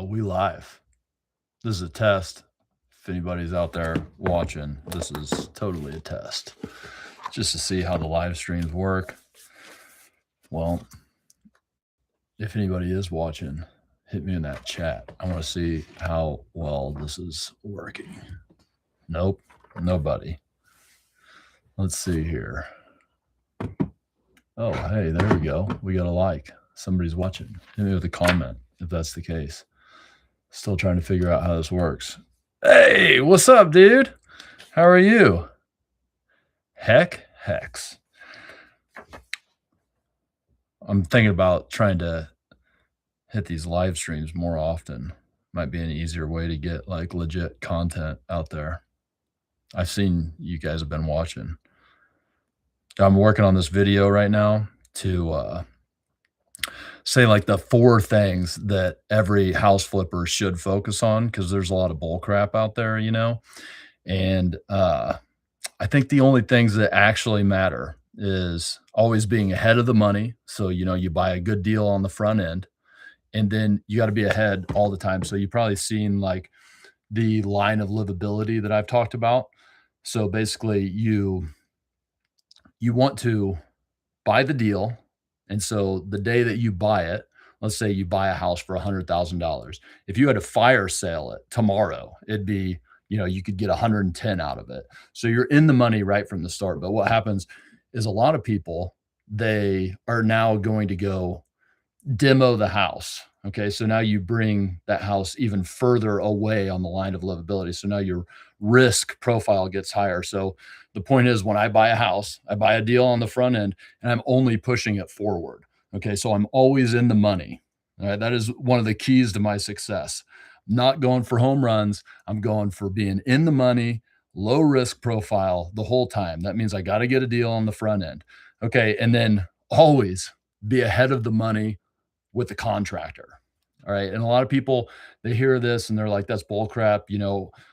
Oh, we live. This is a test. If anybody's out there watching, this is totally a test. Just to see how the live streams work. Well, if anybody is watching, hit me in that chat. I want to see how well this is working. Nope, nobody. Let's see here. Oh, hey, there we go. We got a like. Somebody's watching. Hit me with a comment if that's the case. Still trying to figure out how this works. Hey, what's up, dude? How are you? Hex. I'm thinking about trying to hit these live streams more often. Might be an easier way to get like legit content out there. I've seen you guys have been watching. I'm working on this video right now to say like the 4 things that every house flipper should focus on, because there's a lot of bull crap out there, and I think the only things that actually matter is always being ahead of the money. So, you buy a good deal on the front end, and then you got to be ahead all the time. So you probably seen like the line of livability that I've talked about. So basically you want to buy the deal. And so the day that you buy it, let's say you buy a house for $100,000. If you had to fire sale it tomorrow, it'd be, you could get 110 out of it. So you're in the money right from the start. But what happens is a lot of people, they are now going to go demo the house. Okay. So now you bring that house even further away on the line of livability. So now your risk profile gets higher. So the point is, when I buy a house, I buy a deal on the front end and I'm only pushing it forward. Okay. So I'm always in the money. All right. That is one of the keys to my success. I'm not going for home runs. I'm going for being in the money, low risk profile the whole time. That means I got to get a deal on the front end. Okay. And then always be ahead of the money with the contractor. All right. And a lot of people, they hear this and they're like, that's bull crap.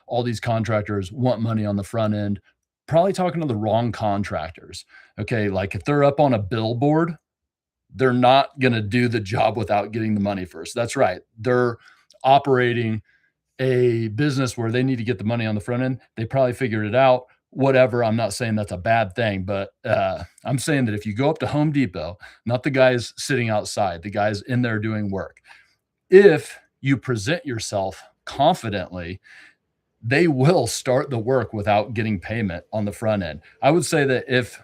All these contractors want money on the front end. Probably talking to the wrong contractors. Okay. Like if they're up on a billboard, they're not going to do the job without getting the money first. That's right. They're operating a business where they need to get the money on the front end. They probably figured it out. Whatever. I'm not saying that's a bad thing, but I'm saying that if you go up to Home Depot, not the guys sitting outside, the guys in there doing work, if you present yourself confidently, they will start the work without getting payment on the front end. I would say that if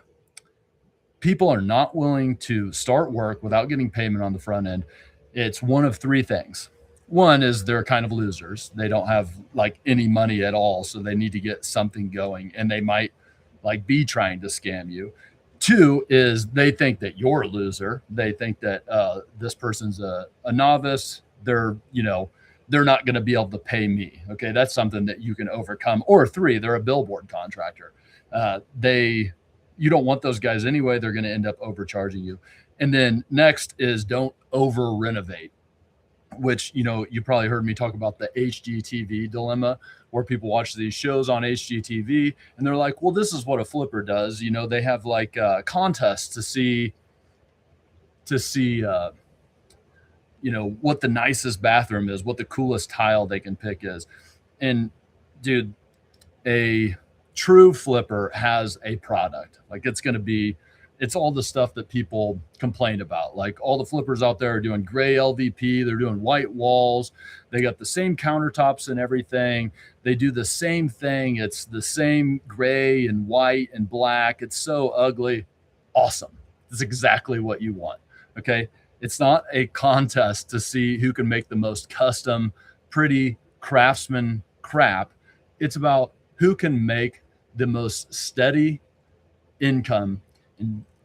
people are not willing to start work without getting payment on the front end, it's one of 3 things. One is they're kind of losers. They don't have like any money at all. So they need to get something going, and they might like be trying to scam you. 2 is they think that you're a loser. They think that this person's a novice. They're not going to be able to pay me. Okay. That's something that you can overcome. Or 3, they're a billboard contractor. You don't want those guys anyway. They're going to end up overcharging you. And then next is don't over renovate, which, you probably heard me talk about the HGTV dilemma, where people watch these shows on HGTV and they're like, well, this is what a flipper does. They have like contests to see, what the nicest bathroom is, what the coolest tile they can pick is. And dude, a true flipper has a product. Like it's all the stuff that people complain about. Like all the flippers out there are doing gray LVP. They're doing white walls. They got the same countertops and everything. They do the same thing. It's the same gray and white and black. It's so ugly. Awesome. It's exactly what you want. Okay. It's not a contest to see who can make the most custom, pretty craftsman crap. It's about who can make the most steady income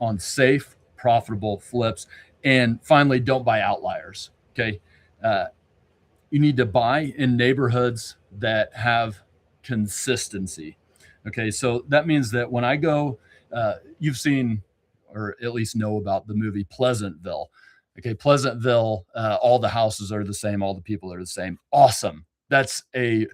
on safe, profitable flips. And finally, don't buy outliers. Okay. You need to buy in neighborhoods that have consistency. Okay. So that means that when I go, you've seen, or at least know about the movie Pleasantville. Okay. Pleasantville, all the houses are the same. All the people are the same. Awesome. That's a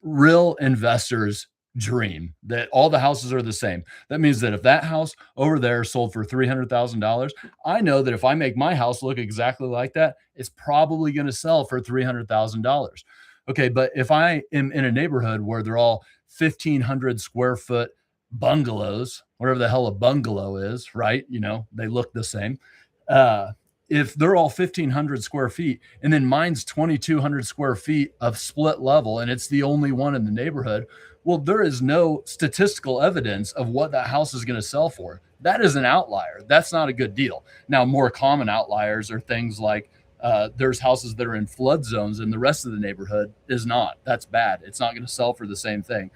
real investor's dream that all the houses are the same. That means that if that house over there sold for $300,000, I know that if I make my house look exactly like that, it's probably going to sell for $300,000. Okay, but if I am in a neighborhood where they're all 1,500 square foot bungalows, whatever the hell a bungalow is, right? You know, they look the same. Uh, if they're all 1,500 square feet and then mine's 2,200 square feet of split level and it's the only one in the neighborhood, well, there is no statistical evidence of what that house is going to sell for. That is an outlier. That's not a good deal. Now, more common outliers are things like there's houses that are in flood zones and the rest of the neighborhood is not. That's bad. It's not going to sell for the same thing.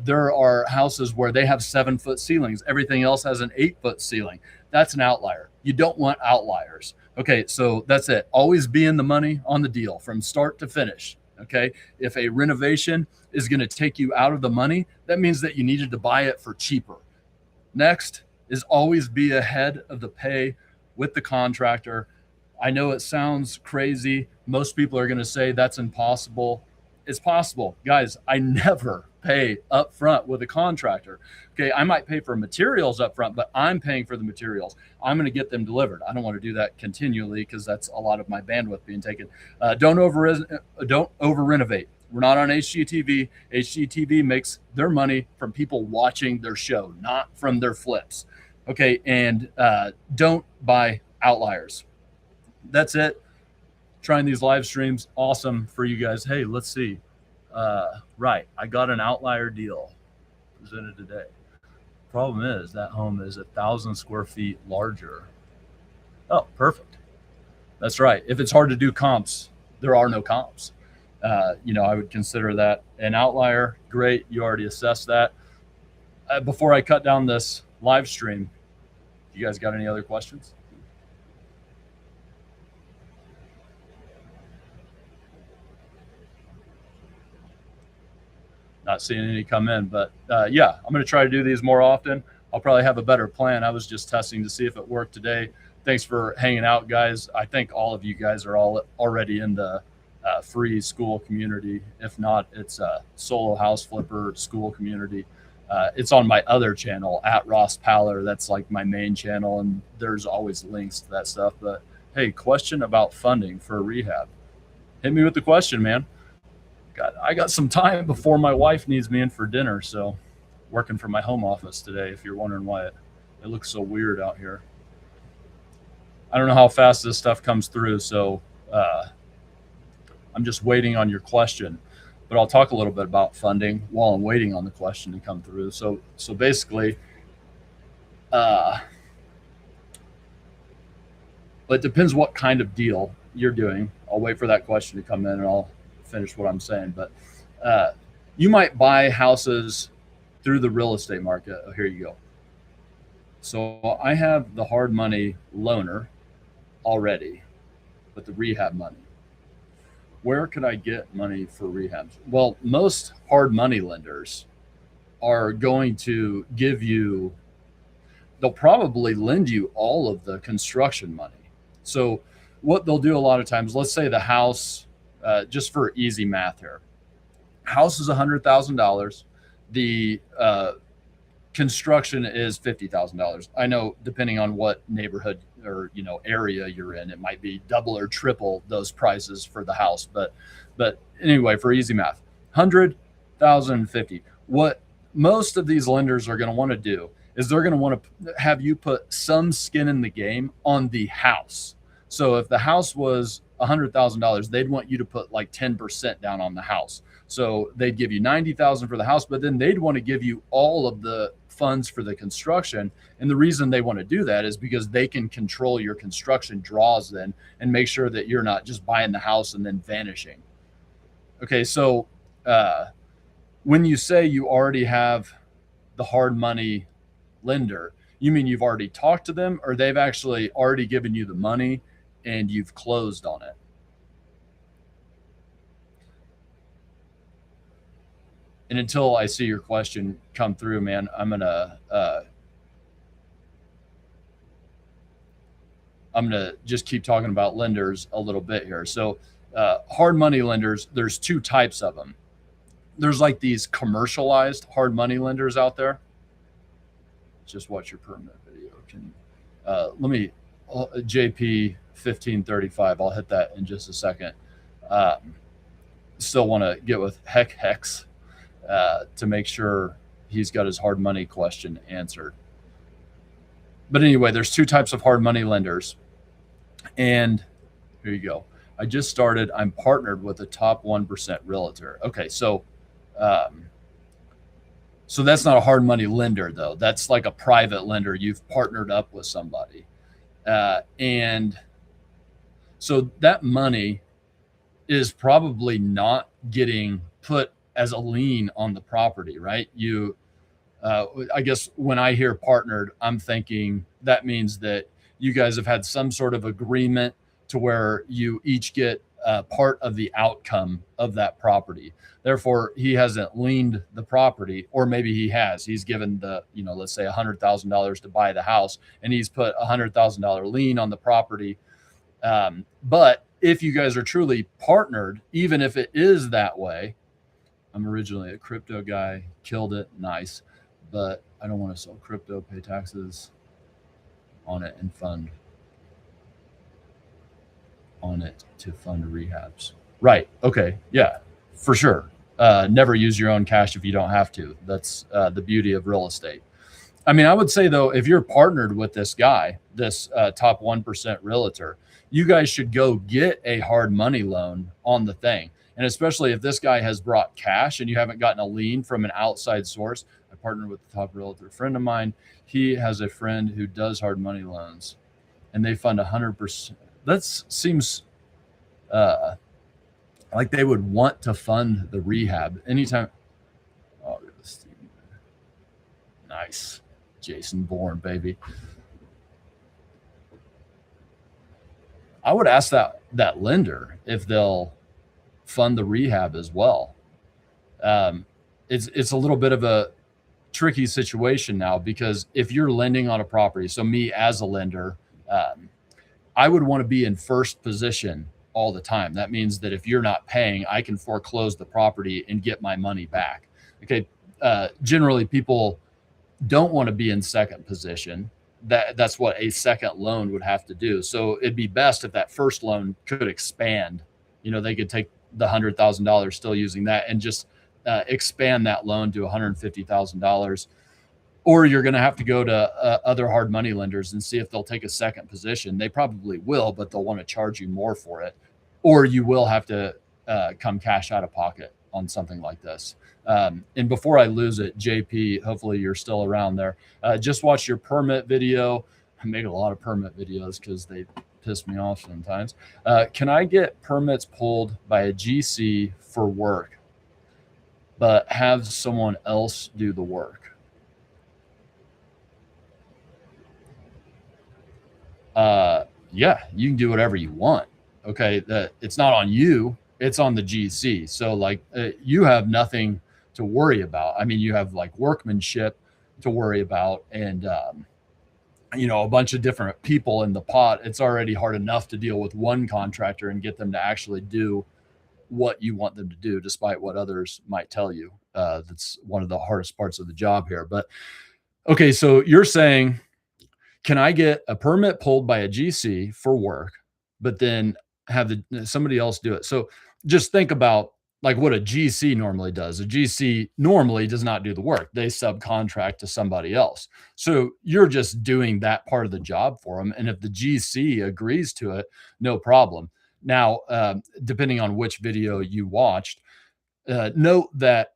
There are houses where they have 7 foot ceilings, everything else has an 8 foot ceiling. That's an outlier. You don't want outliers. Okay, so that's it. Always be in the money on the deal from start to finish. Okay, if a renovation is going to take you out of the money, that means that you needed to buy it for cheaper. Next is always be ahead of the pay with the contractor. I know it sounds crazy. Most people are going to say that's impossible. It's possible. Guys, I never pay up front with a contractor. Okay, I might pay for materials up front, but I'm paying for the materials. I'm going to get them delivered. I don't want to do that continually because that's a lot of my bandwidth being taken. Don't over renovate. We're not on HGTV. HGTV makes their money from people watching their show, not from their flips. Okay, and don't buy outliers. That's it. Trying these live streams, awesome for you guys. Hey, let's see. Right, I got an outlier deal presented today. Problem is that home is 1,000 square feet larger. Oh, perfect. That's right. If it's hard to do comps, there are no comps. I would consider that an outlier. Great, you already assessed that. Before I cut down this live stream, you guys got any other questions? Not seeing any come in, but yeah, I'm going to try to do these more often. I'll probably have a better plan. I was just testing to see if it worked today. Thanks for hanging out, guys. I think all of you guys are all already in the free school community. If not, it's a solo house flipper school community. It's on my other channel at Ross Paller. That's like my main channel, and there's always links to that stuff. But hey, question about funding for rehab. Hit me with the question, man. I got some time before my wife needs me in for dinner, so working from my home office today, if you're wondering why it looks so weird out here. I don't know how fast this stuff comes through, so I'm just waiting on your question. But I'll talk a little bit about funding while I'm waiting on the question to come through. So basically, it depends what kind of deal you're doing. I'll wait for that question to come in, and I'll finish what I'm saying. But you might buy houses through the real estate market. Oh, here you go. So I have the hard money loaner already, but the rehab money. Where could I get money for rehabs? Well, most hard money lenders are going to give you, they'll probably lend you all of the construction money. So what they'll do a lot of times, let's say the house, just for easy math here, house is $100,000. The construction is $50,000. I know depending on what neighborhood or area you're in, it might be double or triple those prices for the house. But anyway, for easy math, 100,000, 50. What most of these lenders are going to want to do is they're going to want to have you put some skin in the game on the house. So if the house was $100,000, they'd want you to put like 10% down on the house. So they'd give you 90,000 for the house, but then they'd want to give you all of the funds for the construction. And the reason they want to do that is because they can control your construction draws then and make sure that you're not just buying the house and then vanishing. Okay, so when you say you already have the hard money lender, you mean you've already talked to them, or they've actually already given you the money and you've closed on it? And until I see your question come through, man, I'm gonna just keep talking about lenders a little bit here. So hard money lenders, there's two types of them. there's like these commercialized hard money lenders out there. Just watch your permit video. Can let me JP 1535. I'll hit that in just a second. Um, Still want to get with Hex to make sure he's got his hard money question answered. But anyway, there's two types of hard money lenders. And here you go. I just started. I'm partnered with a top 1% realtor. Okay, um, so that's not a hard money lender though. That's like a private lender. You've partnered up with somebody, and so that money is probably not getting put as a lien on the property, right? I guess when I hear partnered, I'm thinking that means that you guys have had some sort of agreement to where you each get part of the outcome of that property. Therefore, he hasn't liened the property, or maybe he has. He's given let's say $100,000 to buy the house, and he's put $100,000 lien on the property. But if you guys are truly partnered, even if it is that way, I'm originally a crypto guy, killed it, nice, but I don't want to sell crypto, pay taxes on it, and fund on it to fund rehabs. Right. Okay. Yeah, for sure. Never use your own cash if you don't have to. That's the beauty of real estate. I mean, I would say though, if you're partnered with this guy, this top 1% realtor, you guys should go get a hard money loan on the thing. And especially if this guy has brought cash and you haven't gotten a lien from an outside source. I partnered with the top realtor friend of mine. He has a friend who does hard money loans, and they fund 100%. That seems like they would want to fund the rehab anytime. Oh, nice. Jason Bourne, baby. I would ask that lender if they'll fund the rehab as well. It's a little bit of a tricky situation now, because if you're lending on a property, so me as a lender, I would want to be in first position all the time. That means that if you're not paying, I can foreclose the property and get my money back. Okay. Generally, people don't want to be in second position. That's what a second loan would have to do. So it'd be best if that first loan could expand. They could take the $100,000 still using that and just expand that loan to $150,000. Or you're going to have to go to other hard money lenders and see if they'll take a second position. They probably will, but they'll want to charge you more for it. Or you will have to come cash out of pocket on something like this. And before I lose it, JP, hopefully you're still around there. Just watch your permit video. I make a lot of permit videos because they piss me off sometimes. Can I get permits pulled by a GC for work, but have someone else do the work? Yeah, you can do whatever you want. Okay. It's not on you. It's on the GC. So like you have nothing to worry about. I mean, you have like workmanship to worry about, and a bunch of different people in the pot. It's already hard enough to deal with one contractor and get them to actually do what you want them to do, despite what others might tell you. That's one of the hardest parts of the job here. But okay, so you're saying, can I get a permit pulled by a GC for work, but then have somebody else do it? So just think about like what a GC normally does. A GC normally does not do the work. They subcontract to somebody else. So you're just doing that part of the job for them. And if the GC agrees to it, no problem. Now, depending on which video you watched, note that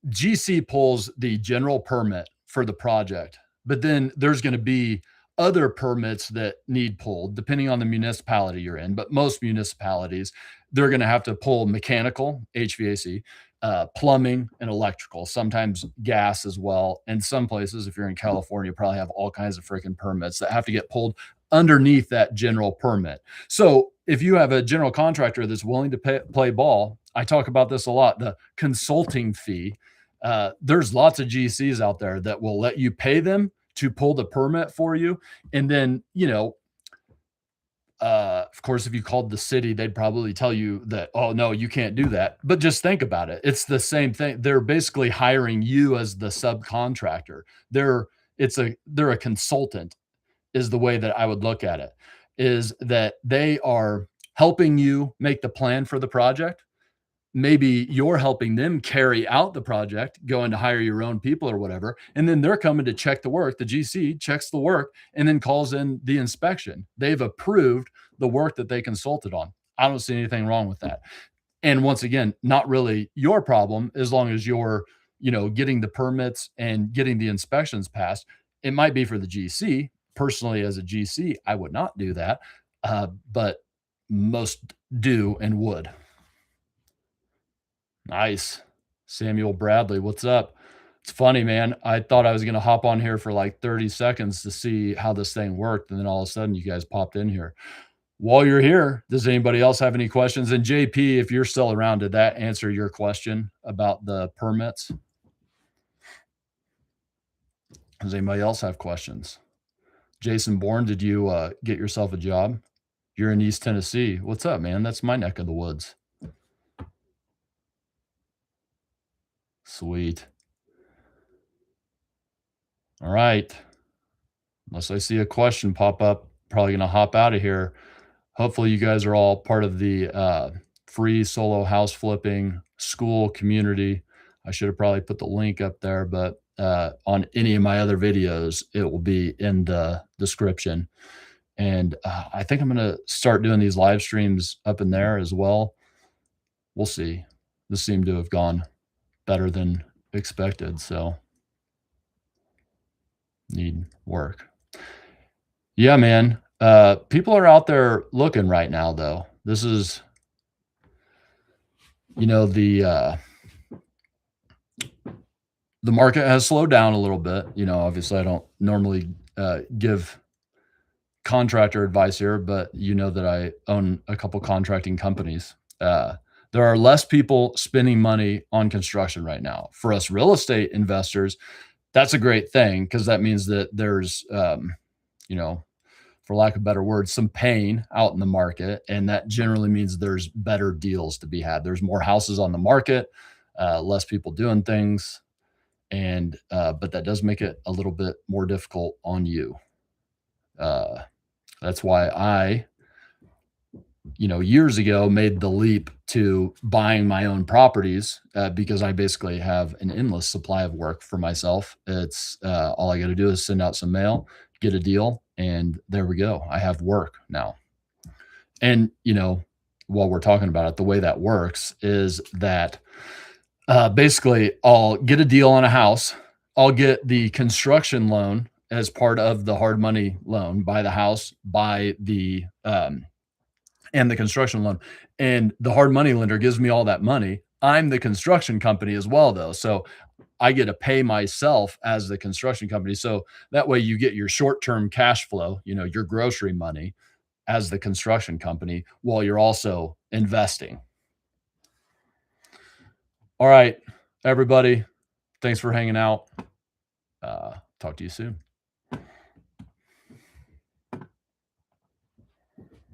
GC pulls the general permit for the project, but then there's going to be other permits that need pulled depending on the municipality you're in. But most municipalities, they're going to have to pull mechanical, HVAC, plumbing, and electrical, sometimes gas as well. And some places, if you're in California, probably have all kinds of freaking permits that have to get pulled underneath that general permit. So if you have a general contractor that's willing to play ball, I talk about this a lot, the consulting fee. There's lots of GCs out there that will let you pay them to pull the permit for you. And then, Of course, if you called the city, they'd probably tell you that, "Oh, no, you can't do that." But just think about it. It's the same thing. They're basically hiring you as the subcontractor. They're a consultant is the way that I would look at it, is that they are helping you make the plan for the project. Maybe you're helping them carry out the project, going to hire your own people or whatever, and then they're coming to check the work. The GC checks the work and then calls in the inspection. They've approved the work that they consulted on. I don't see anything wrong with that. And once again, not really your problem as long as you're, getting the permits and getting the inspections passed. It might be for the GC. Personally, as a GC, I would not do that, but most do and would. Nice. Samuel Bradley, what's up? It's funny, man. I thought I was gonna hop on here for like 30 seconds to see how this thing worked, and then all of a sudden you guys popped in here. While you're here, does anybody else have any questions? And JP, if you're still around, did that answer your question about the permits? Does anybody else have questions? Jason Bourne, did you get yourself a job? You're in East Tennessee. What's up, man? That's my neck of the woods. Sweet. All right. Unless I see a question pop up, probably gonna hop out of here. Hopefully, you guys are all part of the free solo house flipping school community. I should have probably put the link up there, but on any of my other videos, it will be in the description. And I think I'm gonna start doing these live streams up in there as well. We'll see. This seemed to have gone better than expected, so need work. Yeah, man. People are out there looking right now, though. This is, the market has slowed down a little bit. Obviously, I don't normally give contractor advice here, but you know that I own a couple contracting companies. There are less people spending money on construction right now. For us real estate investors, that's a great thing because that means that there's, you know, for lack of better words, some pain out in the market. And that generally means there's better deals to be had. There's more houses on the market, less people doing things. And, but that does make it a little bit more difficult on you. Uh, that's why I, years ago made the leap to buying my own properties because I basically have an endless supply of work for myself. It's all I got to do is send out some mail, get a deal, and there we go. I have work now. And, while we're talking about it, the way that works is that basically I'll get a deal on a house. I'll get the construction loan as part of the hard money loan, buy the house, buy the and the construction loan. And the hard money lender gives me all that money. I'm the construction company as well, though. So I get to pay myself as the construction company. So that way you get your short term cash flow, your grocery money as the construction company while you're also investing. All right, everybody. Thanks for hanging out. Talk to you soon.